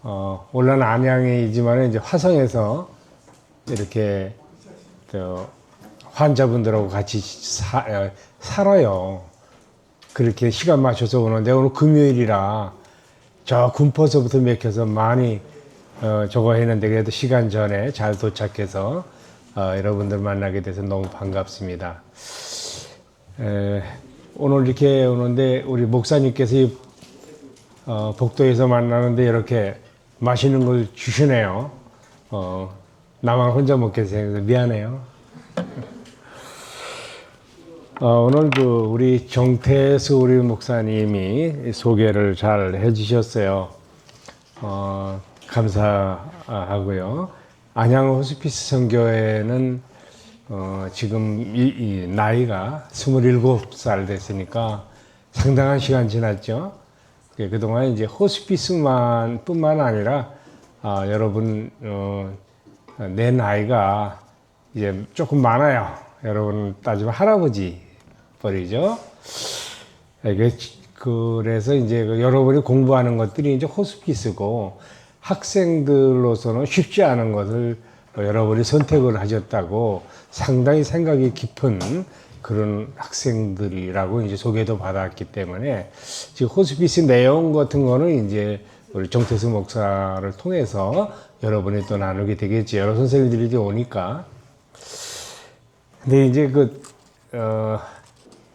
원래는 안양이지만 이제 화성에서 이렇게 환자분들하고 같이 살아요. 그렇게 시간 맞춰서 오는데 오늘 금요일이라 저 군포서부터 맥혀서 많이 저거 했는데 그래도 시간 전에 잘 도착해서 여러분들 만나게 돼서 너무 반갑습니다. 오늘 이렇게 오는데 우리 목사님께서 복도에서 만나는데 이렇게 맛있는 걸 주시네요. 나만 혼자 먹게 생겨서 미안해요. 오늘 우리 정태수 우리 목사님이 소개를 잘 해주셨어요. 감사하고요. 안양 호스피스 선교회는 지금 이 나이가 27살 됐으니까 상당한 시간 지났죠. 그동안 이제 호스피스뿐만 아니라 여러분 내 나이가 이제 조금 많아요. 여러분 따지면 할아버지 뻘이죠. 그래서 이제 여러분이 공부하는 것들이 이제 호스피스고 학생들로서는 쉽지 않은 것을 여러분이 선택을 하셨다고 상당히 생각이 깊은 그런 학생들이라고 이제 소개도 받았기 때문에 지금 호스피스 내용 같은 거는 이제 우리 정태수 목사를 통해서 여러분이 또 나누게 되겠지. 여러 선생님들이 오니까. 근데 이제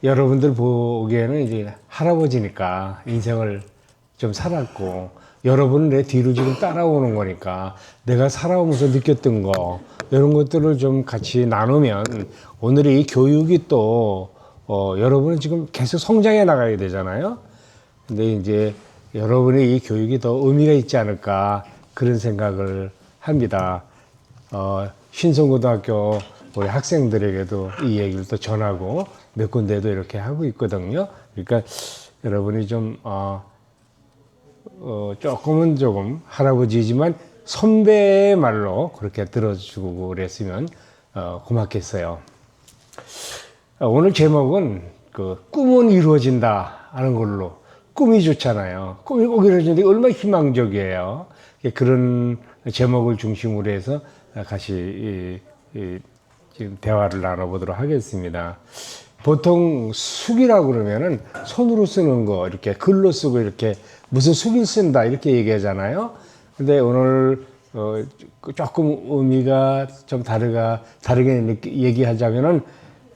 여러분들 보기에는 이제 할아버지니까 인생을 좀 살았고 여러분은 내 뒤로 지금 따라오는 거니까 내가 살아오면서 느꼈던 거 이런 것들을 좀 같이 나누면 오늘의 이 교육이 또 여러분은 지금 계속 성장해 나가야 되잖아요. 근데 이제 여러분의 이 교육이 더 의미가 있지 않을까 그런 생각을 합니다. 신성고등학교 우리 학생들에게도 이 얘기를 또 전하고 몇 군데도 이렇게 하고 있거든요. 그러니까 여러분이 좀 조금 할아버지지만 선배의 말로 그렇게 들어주고 그랬으면 고맙겠어요. 오늘 제목은 꿈은 이루어진다 하는 걸로. 꿈이 좋잖아요. 꿈이 꼭 이루어지는데 얼마나 희망적이에요. 그런 제목을 중심으로 해서 같이 지금 대화를 나눠보도록 하겠습니다. 보통 숙이라고 그러면은 손으로 쓰는 거 이렇게 글로 쓰고 이렇게 무슨 숙을 쓴다 이렇게 얘기하잖아요. 근데 오늘 조금 의미가 좀 다르게 얘기하자면은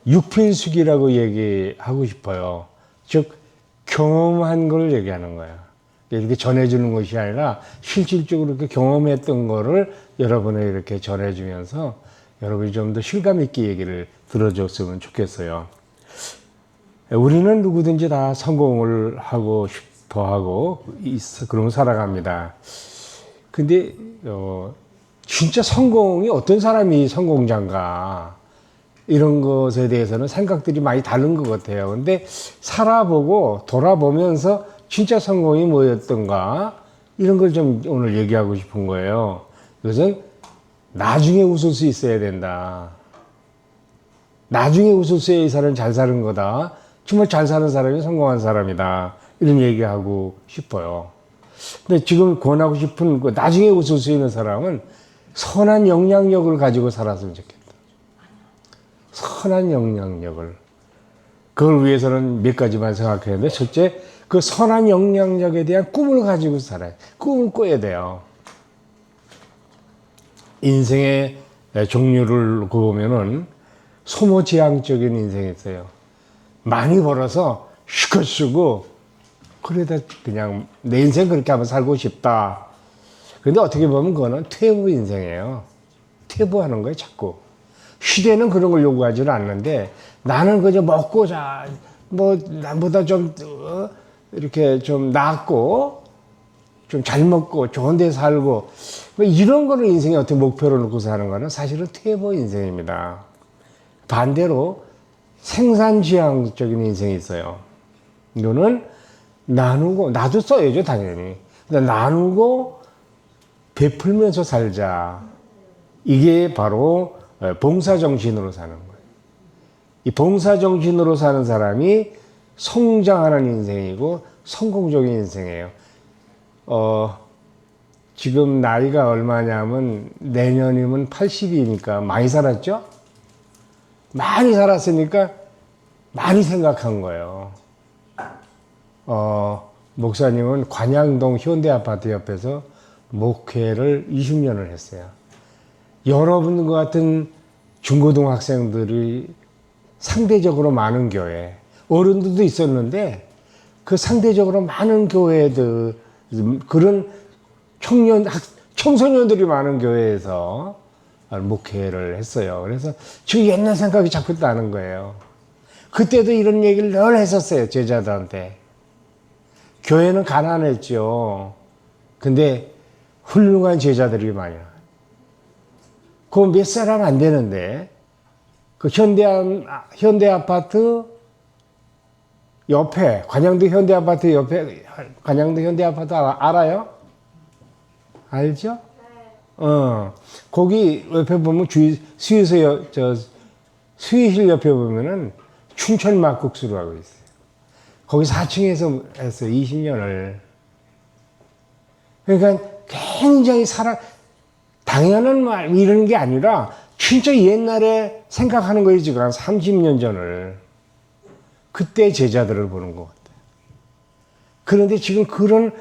육필숙이라고 얘기하고 싶어요. 즉 경험한 걸 얘기하는 거예요. 이렇게 전해주는 것이 아니라 실질적으로 이렇게 경험했던 거를 여러분에 이렇게 전해주면서 여러분이 좀 더 실감 있게 얘기를 들어줬으면 좋겠어요. 우리는 누구든지 다 성공을 하고 싶어 하고 그러면 살아갑니다. 근데 진짜 성공이 어떤 사람이 성공자인가 이런 것에 대해서는 생각들이 많이 다른 것 같아요. 근데 살아보고 돌아보면서 진짜 성공이 뭐였던가 이런 걸 좀 오늘 얘기하고 싶은 거예요. 이것은 나중에 웃을 수 있어야 된다. 나중에 웃을 수 있어야 이 사람은 잘 사는 거다. 정말 잘 사는 사람이 성공한 사람이다. 이런 얘기하고 싶어요. 근데 지금 권하고 싶은 나중에 웃을 수 있는 사람은 선한 영향력을 가지고 살았으면 좋겠다. 선한 영향력을. 그걸 위해서는 몇 가지만 생각했는데 첫째, 그 선한 영향력에 대한 꿈을 가지고 살아요. 꿈을 꿔야 돼요. 인생의 종류를 보면은 소모지향적인 인생이 있어요. 많이 벌어서 실컷 쓰고 그러다 그냥 내 인생 그렇게 한번 살고 싶다. 근데 어떻게 보면 그거는 퇴보 인생이에요. 퇴보하는 거예요, 자꾸. 시대는 그런 걸 요구하지는 않는데 나는 그저 먹고 자, 남보다 좀 이렇게 좀 낫고 좀 잘 먹고 좋은 데 살고 이런 거를 인생에 어떻게 목표로 놓고 사는 거는 사실은 퇴보 인생입니다. 반대로 생산지향적인 인생이 있어요. 이거는 나누고 나도 써야죠 당연히. 근데 나누고 베풀면서 살자. 이게 바로 봉사정신으로 사는 거예요. 이 봉사정신으로 사는 사람이 성장하는 인생이고 성공적인 인생이에요. 지금 나이가 얼마냐면 내년이면 80이니까 많이 살았죠? 많이 살았으니까 많이 생각한 거예요. 목사님은 관양동 현대아파트 옆에서 목회를 20년을 했어요. 여러분과 같은 중고등학생들이 상대적으로 많은 교회, 어른들도 있었는데 그 상대적으로 많은 교회들, 그런 청소년들이 많은 교회에서 목회를 했어요. 그래서 지금 옛날 생각이 자꾸 나는 거예요. 그때도 이런 얘기를 늘 했었어요, 제자들한테. 교회는 가난했죠. 근데 훌륭한 제자들이 많이 나와요. 그거 몇 사람 안 되는데, 그 현대아파트 옆에, 관양도 현대아파트 옆에, 관양도 현대아파트 알아요? 알죠? 거기 옆에 보면 수의실 옆에 보면은 춘천 막국수라고 있어요. 거기 4층에서 했어요. 20년을. 그러니까 굉장히 당연한 말 이런 게 아니라 진짜 옛날에 생각하는 거예요. 지금 한 30년 전을. 그때 제자들을 보는 것 같아요. 그런데 지금 그런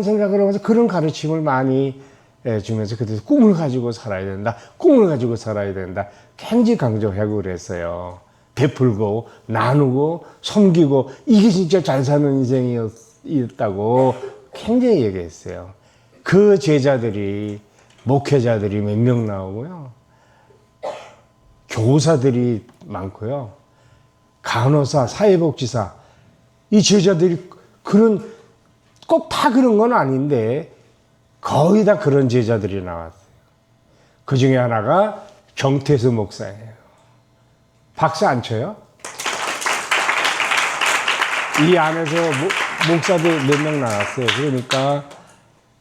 생각을 하면서 그런 가르침을 많이 주면서 그때 꿈을 가지고 살아야 된다. 꿈을 가지고 살아야 된다. 굉장히 강조하고 그랬어요. 베풀고 나누고 섬기고 이게 진짜 잘 사는 인생이었다고 굉장히 얘기했어요. 그 제자들이 목회자들이 몇 명 나오고요. 교사들이 많고요. 간호사, 사회복지사 이 제자들이 꼭 다 그런 건 아닌데 거의 다 그런 제자들이 나왔어요. 그 중에 하나가 정태수 목사예요. 박수 안 쳐요? 이 안에서 목사들 몇 명 나왔어요. 그러니까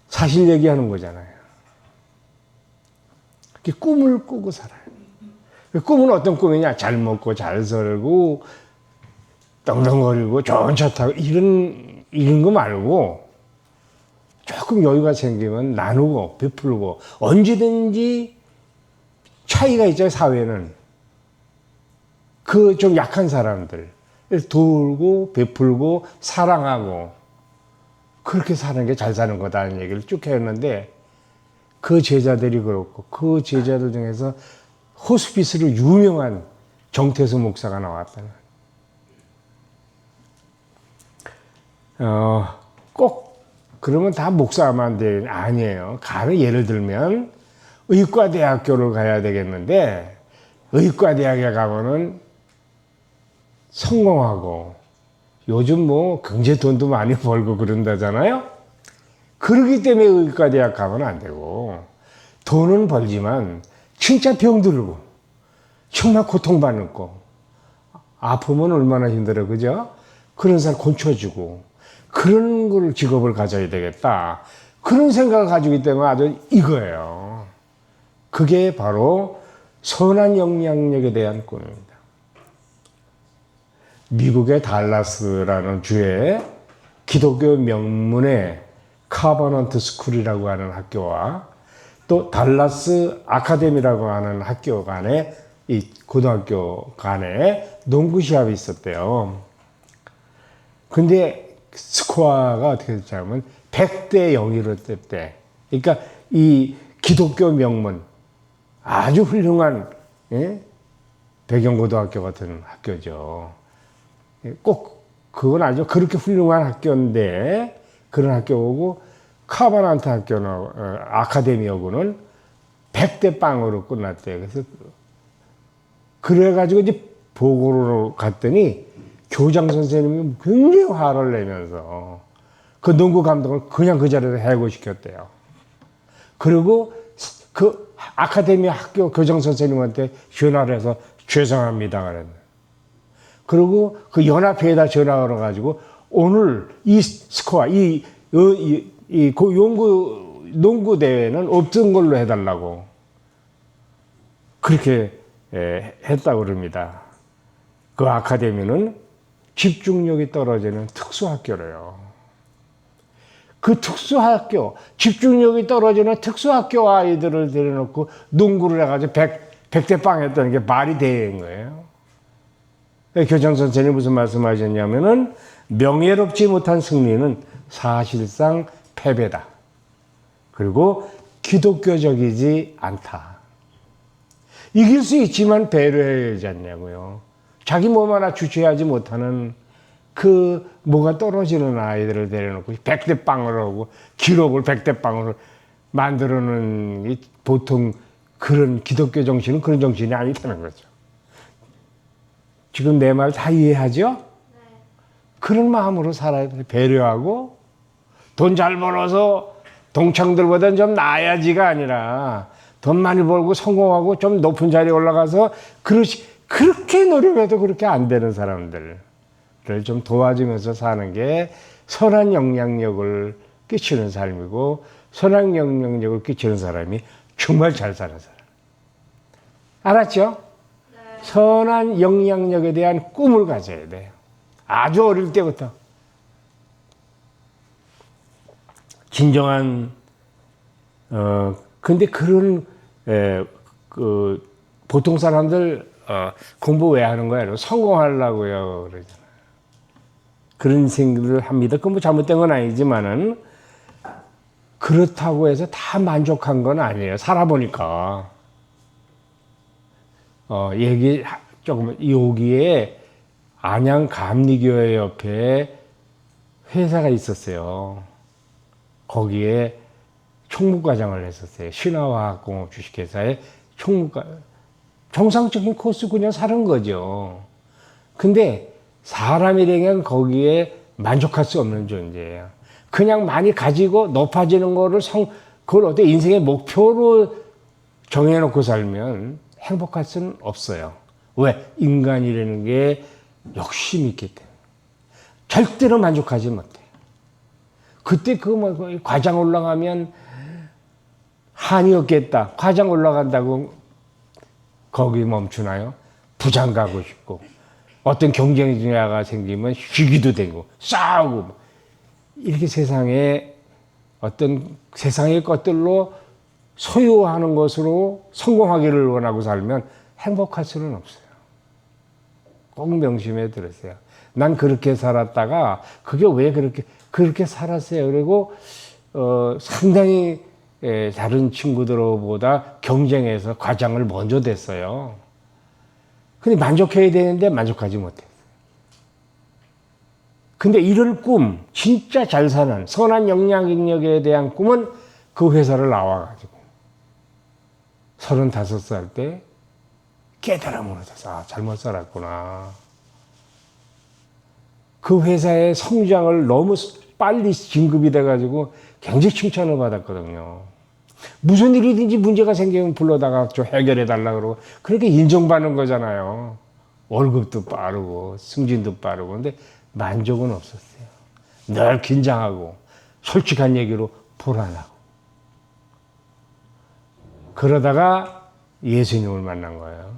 사실 얘기하는 거잖아요. 꿈을 꾸고 살아요. 꿈은 어떤 꿈이냐? 잘 먹고 잘 살고 떵떵거리고 좋은 차 타고 이런 거 말고 조금 여유가 생기면 나누고 베풀고 언제든지 차이가 있죠. 사회는 그 좀 약한 사람들 도우고 베풀고 사랑하고 그렇게 사는 게 잘 사는 거다는 얘기를 쭉 했는데 그 제자들이 그렇고 그 제자들 중에서 호스피스로 유명한 정태수 목사가 나왔다는. 꼭 그러면 다 목사만 되는 아니에요. 예를 들면 의과대학교를 가야 되겠는데 의과대학에 가면은 성공하고 요즘 뭐 경제 돈도 많이 벌고 그런다잖아요. 그러기 때문에 의과대학 가면 안 되고 돈은 벌지만 진짜 병들고 정말 고통받고 아프면 얼마나 힘들어, 그죠? 그런 사람 고쳐주고 그런 걸 직업을 가져야 되겠다. 그런 생각을 가지기 때문에 아주 이거예요. 그게 바로 선한 영향력에 대한 꿈입니다. 미국의 달라스라는 주에 기독교 명문의 카버넌트 스쿨이라고 하는 학교와 또 달라스 아카데미라고 하는 학교 간에 이 고등학교 간에 농구 시합이 있었대요. 근데 스코어가 어떻게 됐냐면 100대 0으로 됐대. 그러니까 이 기독교 명문 아주 훌륭한 배경고등학교 같은 학교죠. 꼭 그건 아주 그렇게 훌륭한 학교인데 그런 학교고 카바난트 학교는 아카데미하고는 100대 0으로 끝났대요. 그래가지고 이제 보고를 갔더니 교장 선생님이 굉장히 화를 내면서 그 농구 감독을 그냥 그 자리에서 해고시켰대요. 그리고 그 아카데미 학교 교장 선생님한테 전화를 해서 죄송합니다 그랬는데 그리고 그 연합회에다 전화를 해가지고 오늘 이 스코어, 농구 대회는 없던 걸로 해달라고 그렇게 했다고 그럽니다. 그 아카데미는 집중력이 떨어지는 특수학교래요. 그 특수학교, 집중력이 떨어지는 특수학교 아이들을 데려놓고 농구를 해가지고 백대빵 했다는 게 말이 되는 거예요. 교장 선생님이 무슨 말씀하셨냐면은 명예롭지 못한 승리는 사실상 패배다. 그리고 기독교적이지 않다. 이길 수 있지만 배려해야 하지 않냐고요. 자기 몸 하나 주체하지 못하는 그 뭐가 떨어지는 아이들을 데려놓고 백대빵을 하고 기록을 백대빵으로 만들어놓은 보통 그런 기독교 정신은 그런 정신이 아니다는 거죠. 지금 내 말 다 이해하죠? 네. 그런 마음으로 살아야 돼. 배려하고 돈 잘 벌어서 동창들보다는 좀 나아야지가 아니라 돈 많이 벌고 성공하고 좀 높은 자리에 올라가서 그렇게 노력해도 그렇게 안 되는 사람들을 좀 도와주면서 사는 게 선한 영향력을 끼치는 삶이고 선한 영향력을 끼치는 사람이 정말 잘 사는 사람. 알았죠? 네. 선한 영향력에 대한 꿈을 가져야 돼요. 아주 어릴 때부터. 진정한 근데 그런 보통 사람들 공부 왜 하는 거야? 성공하려고요. 그러잖아요. 그런 생각을 합니다. 그건 뭐 잘못된 건 아니지만은 그렇다고 해서 다 만족한 건 아니에요. 살아보니까. 얘기 조금 여기에 안양 감리교회 옆에 회사가 있었어요. 거기에 총무과장을 했었어요. 신화화학공업 주식회사의 정상적인 코스 그냥 사는 거죠. 근데 사람이라는 거기에 만족할 수 없는 존재예요. 그냥 많이 가지고 높아지는 거를 그걸 어때 인생의 목표로 정해놓고 살면 행복할 수는 없어요. 왜? 인간이라는 게 욕심이 있기 때문에. 절대로 만족하지 못해. 그때 과장 올라가면 한이 없겠다. 과장 올라간다고 거기 멈추나요? 부장 가고 싶고 어떤 경쟁 분야가 생기면 시기도 되고 싸우고 이렇게 세상에 어떤 세상의 것들로 소유하는 것으로 성공하기를 원하고 살면 행복할 수는 없어요. 꼭 명심해 들으세요. 난 그렇게 살았다가 그게 왜 그렇게 살았어요. 그리고 상당히 다른 친구들보다 경쟁해서 과장을 먼저 됐어요. 근데 만족해야 되는데 만족하지 못했어요. 근데 이런 꿈, 진짜 잘 사는 선한 영향력에 대한 꿈은 그 회사를 나와가지고 35살 때 깨달음을 얻어서 잘못 살았구나. 그 회사의 성장을 너무 빨리 진급이 돼가지고 굉장히 칭찬을 받았거든요. 무슨 일이든지 문제가 생기면 불러다가 좀 해결해달라고 그러고 그렇게 인정받는 거잖아요. 월급도 빠르고 승진도 빠르고. 근데 만족은 없었어요. 늘 긴장하고 솔직한 얘기로 불안하고. 그러다가 예수님을 만난 거예요.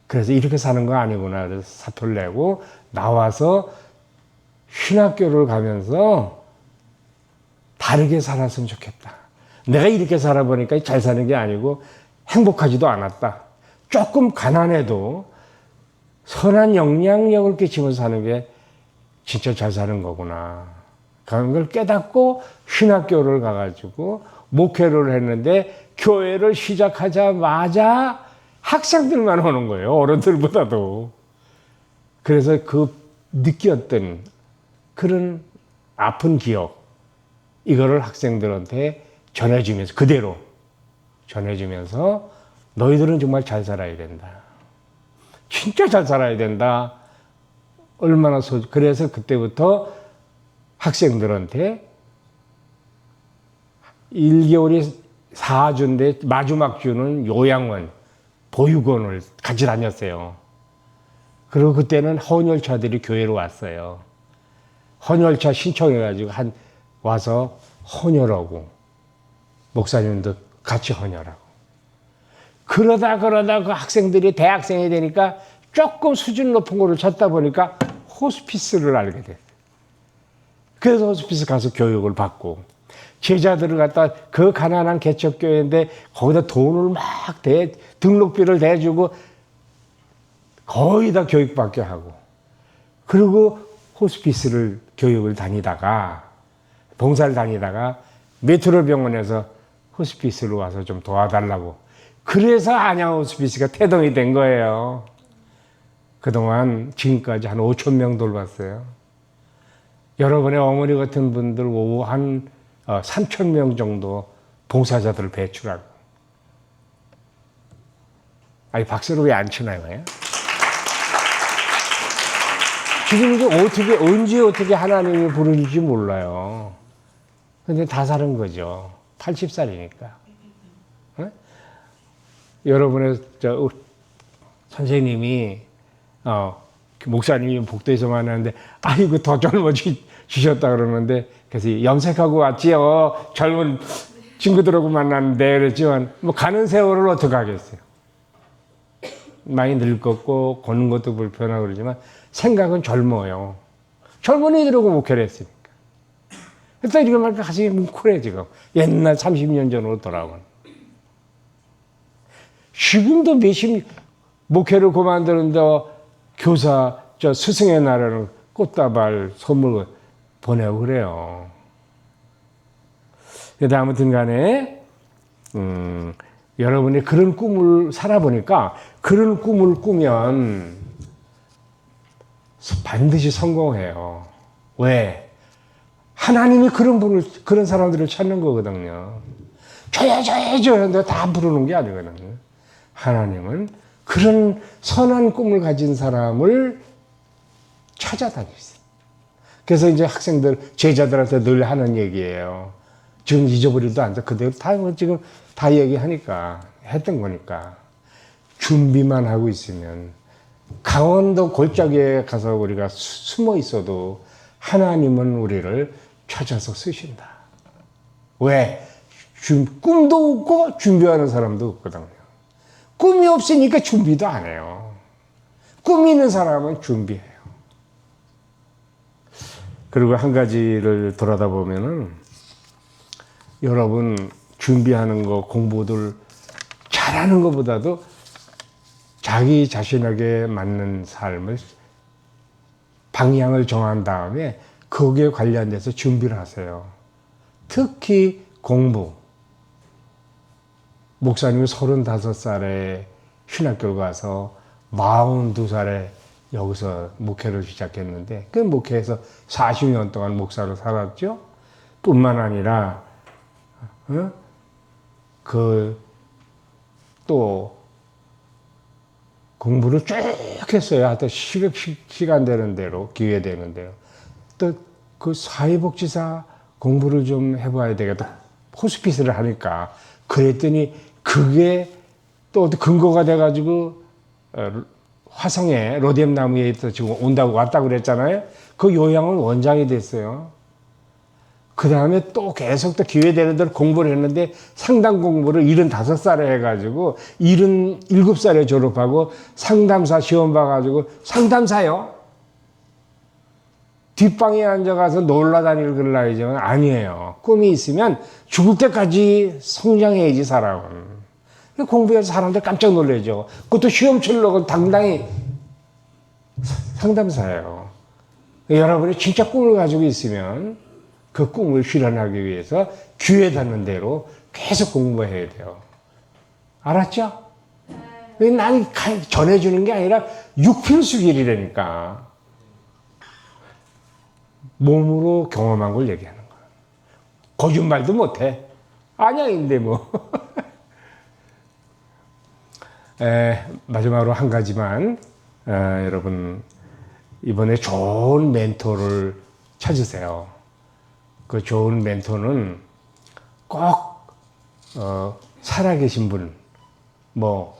그래서 이렇게 사는 거 아니구나. 그래서 사표를 내고 나와서 신학교를 가면서 다르게 살았으면 좋겠다. 내가 이렇게 살아보니까 잘 사는 게 아니고 행복하지도 않았다. 조금 가난해도 선한 영향력을 끼치면서 사는 게 진짜 잘 사는 거구나. 그런 걸 깨닫고 신학교를 가가지고 목회를 했는데 교회를 시작하자마자 학생들만 오는 거예요. 어른들보다도. 그래서 그 느꼈던 그런 아픈 기억, 이거를 학생들한테 전해주면서, 그대로 전해주면서 너희들은 정말 잘 살아야 된다. 진짜 잘 살아야 된다. 얼마나 그래서 그때부터 학생들한테 1개월이 4주인데 마지막 주는 요양원, 보육원을 같이 다녔어요. 그리고 그때는 헌혈차들이 교회로 왔어요. 헌혈차 신청해가지고 와서 헌혈하고 목사님도 같이 헌혈하고. 그러다 그 학생들이 대학생이 되니까 조금 수준 높은 거를 찾다 보니까 호스피스를 알게 됐어요. 그래서 호스피스 가서 교육을 받고, 제자들을 갖다 그 가난한 개척교회인데 거기다 돈을 막 등록비를 대주고 거의 다 교육받게 하고, 그리고 호스피스를 교육을 다니다가 봉사를 다니다가 메트로 병원에서 호스피스로 와서 좀 도와달라고, 그래서 안양 호스피스가 태동이 된 거예요. 그동안 지금까지 한 5천 명 돌봤어요. 여러분의 어머니 같은 분들 한 3천 명 정도 봉사자들을 배출하고. 아니, 박수를 왜 안 치나요? 지금 이제 언제 어떻게 하나님이 부르는지 몰라요. 근데 다 사는 거죠. 80살이니까. 여러분의 선생님이 목사님이 복도에서 만났는데, 아이고 더 젊어지셨다 그러는데, 그래서 염색하고 왔지요. 젊은 친구들하고 만났는데 그랬지만, 뭐 가는 세월을 어떻게 하겠어요. 많이 늙었고 걷는 것도 불편하고 그러지만 생각은 젊어요. 젊은이들하고 목회를 했으니까. 그래서 이렇게 말 가슴이 뭉클해 지금. 옛날 30년 전으로 돌아온. 지금도 목회를 그만두는데 교사 스승의 날에는 꽃다발 선물 보내고 그래요. 근데 아무튼 간에 여러분이 그런 꿈을 살아보니까, 그런 꿈을 꾸면 반드시 성공해요. 왜? 하나님이 그런 사람들을 찾는 거거든요. 저야 근데 다 부르는 게 아니거든요. 하나님은 그런 선한 꿈을 가진 사람을 찾아다니세요. 그래서 이제 제자들한테 늘 하는 얘기예요. 지금 잊어버리도 않죠. 그대로 지금 다 얘기하니까, 했던 거니까. 준비만 하고 있으면, 강원도 골짜기에 가서 우리가 숨어 있어도 하나님은 우리를 찾아서 쓰신다. 왜? 꿈도 없고 준비하는 사람도 없거든요. 꿈이 없으니까 준비도 안 해요. 꿈이 있는 사람은 준비해요. 그리고 한 가지를 돌아다 보면은, 여러분 준비하는 거, 공부들 잘하는 것보다도 자기 자신에게 맞는 삶을, 방향을 정한 다음에 거기에 관련돼서 준비를 하세요. 특히 공부. 목사님이 35살에 신학교를 가서 42살에 여기서 목회를 시작했는데, 그 목회에서 40년 동안 목사로 살았죠. 뿐만 아니라 또 공부를 쭉 했어요. 하여튼 시간 되는 대로, 기회 되는 대로. 또 그 사회복지사 공부를 좀 해봐야 되겠다. 호스피스를 하니까. 그랬더니 그게 또 근거가 돼가지고 화성에 로뎀 나무에 지금 왔다고 그랬잖아요. 그 요양원 원장이 됐어요. 그 다음에 또 계속 또 기회 되는 대로 공부를 했는데, 상담 공부를 75살에 해가지고 77살에 졸업하고 상담사 시험 봐가지고, 상담사요? 뒷방에 앉아가서 놀러다닐 그럴 나이지만 아니에요. 꿈이 있으면 죽을 때까지 성장해야지 사람은. 공부해서 사람들 깜짝 놀라죠. 그것도 시험 치려고 당당히 상담사예요. 여러분이 진짜 꿈을 가지고 있으면 그 꿈을 실현하기 위해서 기회 닿는 대로 계속 공부해야 돼요. 알았죠? 난 전해주는 게 아니라 육필수길이라니까. 몸으로 경험한 걸 얘기하는 거야. 거짓말도 못해. 안양인데 뭐. 마지막으로 한 가지만, 여러분 이번에 좋은 멘토를 찾으세요. 그 좋은 멘토는 꼭 살아계신 분, 뭐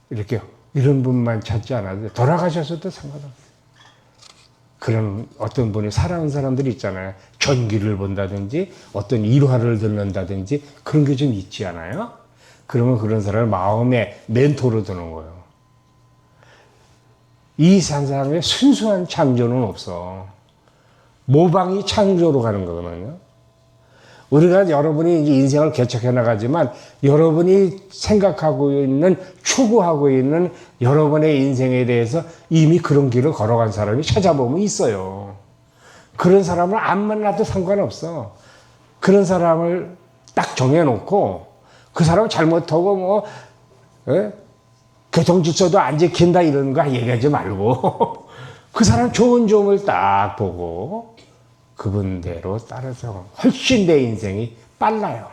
이렇게 이런 분만 찾지 않아도 돌아가셨어도 상관없어요. 그런 어떤 분이 살아온 사람들이 있잖아요. 전기를 본다든지 어떤 일화를 듣는다든지 그런 게 좀 있지 않아요? 그러면 그런 사람을 마음의 멘토로 두는 거예요. 이 사람의 순수한 창조는 없어. 모방이 창조로 가는 거거든요. 우리가 여러분이 이제 인생을 개척해 나가지만 여러분이 생각하고 있는, 추구하고 있는 여러분의 인생에 대해서 이미 그런 길을 걸어간 사람이 찾아보면 있어요. 그런 사람을 안 만나도 상관없어. 그런 사람을 딱 정해놓고 그 사람 잘못하고 뭐 교통질서도 안 지킨다 이런 거 얘기하지 말고 그 사람 좋은 점을 딱 보고 그분대로 따라서 훨씬 내 인생이 빨라요.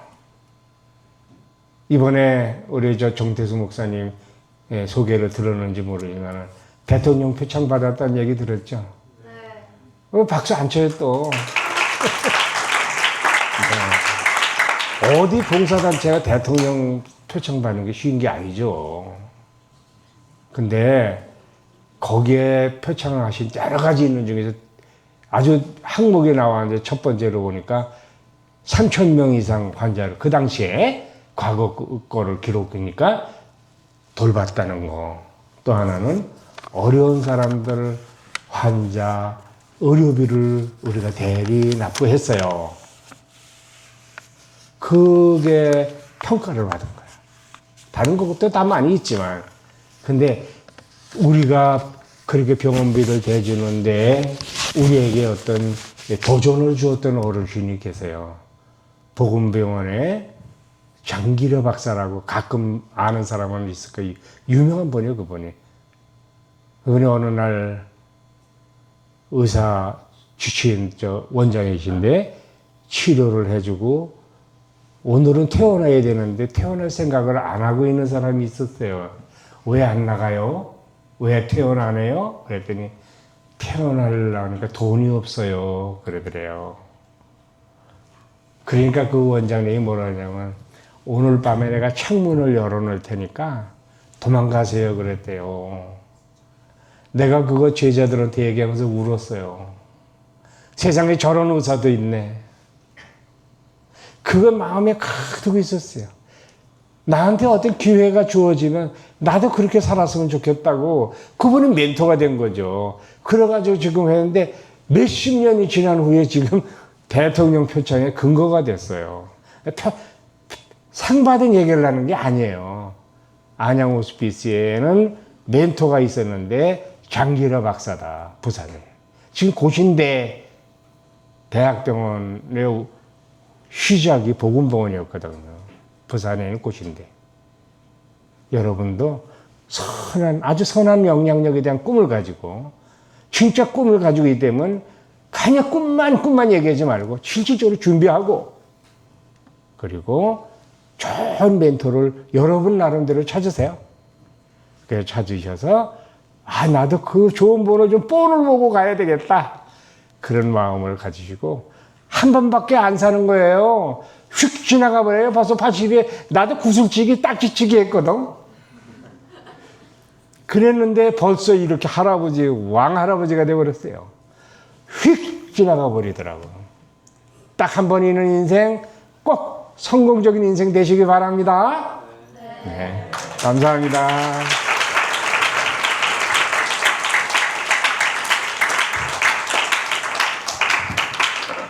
이번에 우리 저 정태수 목사님 소개를 들었는지 모르지만 대통령 표창 받았다는 얘기 들었죠? 네. 박수 안 쳐요 또. 네. 어디 봉사단체가 대통령 표창 받는 게 쉬운 게 아니죠. 근데 거기에 표창을 하신 여러 가지 있는 중에서 아주 항목에 나왔는데 첫 번째로 보니까 3,000명 이상 환자를 그 당시에 과거 거를 기록하니까 돌봤다는 거. 또 하나는 어려운 사람들 환자 의료비를 우리가 대리 납부했어요. 그게 평가를 받은 거야. 다른 것도 다 많이 있지만 근데 우리가 그렇게 병원비를 대주는데 우리에게 어떤 도전을 주었던 어르신이 계세요. 복음병원에 장기려 박사라고 가끔 아는 사람은 있을 거예요. 유명한 분이에요, 그분이. 그분이 어느 날 의사 주치의 원장이신데 치료를 해주고 오늘은 퇴원해야 되는데 퇴원할 생각을 안 하고 있는 사람이 있었어요. 왜 안 나가요? 왜 퇴원 안 해요? 그랬더니 퇴원하려니까 돈이 없어요. 그러더래요. 그러니까 그 원장님이 뭐라 하냐면 오늘 밤에 내가 창문을 열어놓을 테니까 도망가세요. 그랬대요. 내가 그거 제자들한테 얘기하면서 울었어요. 세상에 저런 의사도 있네. 그거 마음에 가두고 있었어요. 나한테 어떤 기회가 주어지면 나도 그렇게 살았으면 좋겠다고 그분이 멘토가 된 거죠. 그래가지고 지금 했는데 몇십 년이 지난 후에 지금 대통령 표창의 근거가 됐어요. 상 받은 얘기를 하는 게 아니에요. 안양 호스피스에는 멘토가 있었는데 장기려 박사다. 부산에. 지금 고신대 대학병원의 시작이 복음병원이었거든요. 부산에 있는 곳인데 여러분도 아주 선한 영향력에 대한 꿈을 가지고 진짜 꿈을 가지고 있다면 그냥 꿈만 얘기하지 말고 실질적으로 준비하고 그리고 좋은 멘토를 여러분 나름대로 찾으세요. 그래서 찾으셔서 나도 그 좋은 분을 좀 뻔을 보고 가야 되겠다. 그런 마음을 가지시고 한 번밖에 안 사는 거예요. 휙 지나가 버려요. 벌써 80에 나도 구슬치기 딱지치기 했거든. 그랬는데 벌써 이렇게 왕할아버지가 돼버렸어요. 휙 지나가 버리더라고. 딱 한 번 있는 인생 꼭 성공적인 인생 되시기 바랍니다. 네. 감사합니다.